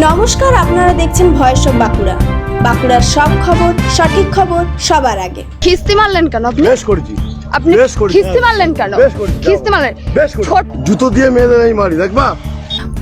নমস্কার, আপনারা দেখছেন ভয়েস অফ বাঁকুড়া। বাঁকুড়ার সব খবর, সঠিক খবর সবার আগে। খিস্তি মারলেন কেন আপনি? বেশ করেছি। আপনি বেশ করেছি। খিস্তি মারলেন কেন? বেশ করেছি। খিস্তি মারলেন? বেশ করেছি। ছোট জুতো দিয়ে মেয়েদের আমি মারি, দেখবা?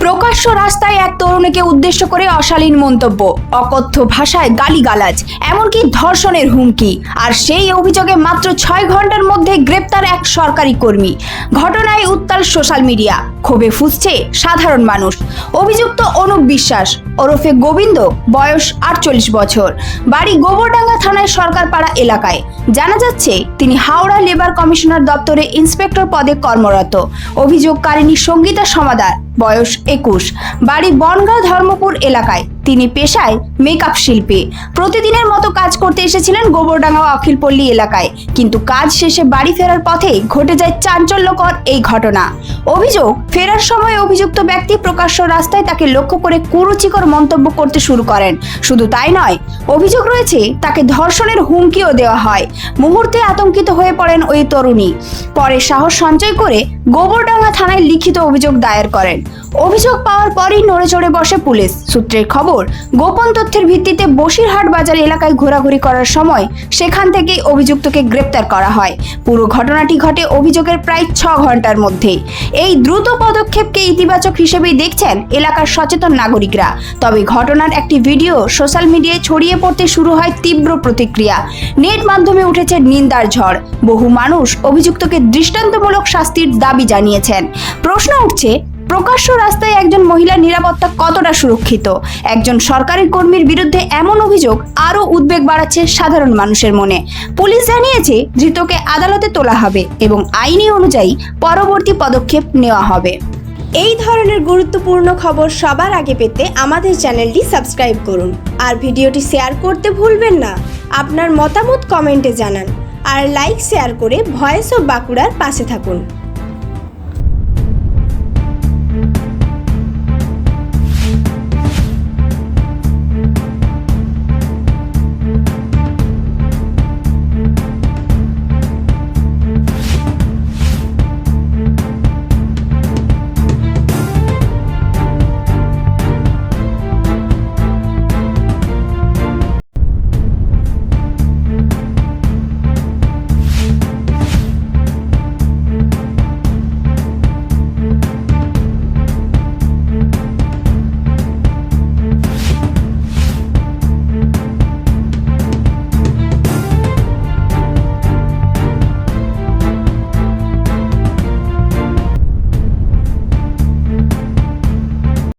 প্রকাশ্য রাস্তায় এক তরুণীকে উদ্দেশ্য করে অশালীন মন্তব্য, অকথ্য ভাষায় গালিগালাজ, এমনকি ধর্ষণের হুমকি। আর সেই অভিযোগে মাত্র 6 ঘন্টার মধ্যে গ্রেপ্তার এক সরকারি কর্মী। ঘটনায় উত্তাল সোশ্যাল মিডিয়া, ক্ষোভে ফুঁসছে সাধারণ মানুষ। অভিযুক্ত অনুপ বিশ্বাস ওরফে গোবিন্দ, বয়স 48 বছর, বাড়ি গোবরডাঙ্গা থানায় সরকারপাড়া এলাকায়। জানা যাচ্ছে তিনি হাওড়া লেবার কমিশনার দপ্তরে ইন্সপেক্টর পদে কর্মরত। অভিযোগকারিণী সঙ্গীতা সমাদার, বয়স 21, বাড়ি বনগাঁ ধর্মপুর এলাকায়। তিনি পেশায় মেকআপ শিল্পী। প্রতিদিনের মতো কাজ করতে এসেছিলেন গোবরডাঙ্গা অখিলপল্লী এলাকায়, কিন্তু কাজ শেষে বাড়ি ফেরার পথে ঘটে যায় চাঞ্চল্যকর এই ঘটনা। অভিযোগ, ফেরার সময় অভিযুক্ত ব্যক্তি প্রকাশ্য রাস্তায় তাকে লক্ষ্য করে কুরুচিকর মন্তব্য করতে শুরু করেন। শুধু তাই নয়, অভিযোগ রয়েছে তাকে ধর্ষণের হুমকিও দেওয়া হয়। মুহূর্তে আতঙ্কিত হয়ে পড়েন ওই তরুণী। পরে সাহস সঞ্চয় করে গোবরডাঙ্গা থানায় লিখিত অভিযোগ দায়ের করেন। অভিযোগ পাওয়ার পরই নড়েচড়ে বসে পুলিশ। সূত্রের খবর, গোপন তথ্যের ভিত্তিতে বসিরহাট বাজার এলাকায় ঘোরাঘুরি করার সময় সেখান থেকেই অভিযুক্তকে গ্রেপ্তার করা হয়। পুরো ঘটনাটি ঘটে অভিযোগের প্রায় 6 ঘন্টার মধ্যে। এই দ্রুত পদক্ষেপকে ইতিবাচক হিসেবেই দেখছেন এলাকার সচেতন নাগরিকরা। তবে ঘটনার একটি ভিডিও সোশ্যাল মিডিয়ায় ছড়িয়ে পড়তে শুরু হয় তীব্র প্রতিক্রিয়া। নেট মাধ্যমে উঠেছে নিন্দার ঝড়। বহু মানুষ অভিযুক্তকে দৃষ্টান্তমূলক শাস্তির দাবি জানিয়েছেন। প্রশ্ন উঠছে, প্রকাশ্য রাস্তায় একজন মহিলার নিরাপত্তা কতটা সুরক্ষিত? একজন সরকারি কর্মীর বিরুদ্ধে এমন অভিযোগ আরও উদ্বেগ বাড়াচ্ছে সাধারণ মানুষের মনে। পুলিশ জানিয়েছে ধৃতকে আদালতে তোলা হবে এবং আইনি অনুযায়ী পরবর্তী পদক্ষেপ নেওয়া হবে। এই ধরনের গুরুত্বপূর্ণ খবর সবার আগে পেতে আমাদের চ্যানেলটি সাবস্ক্রাইব করুন আর ভিডিওটি শেয়ার করতে ভুলবেন না। আপনার মতামত কমেন্টে জানান আর লাইক শেয়ার করে ভয়েস অফ বাঁকুড়ার পাশে থাকুন।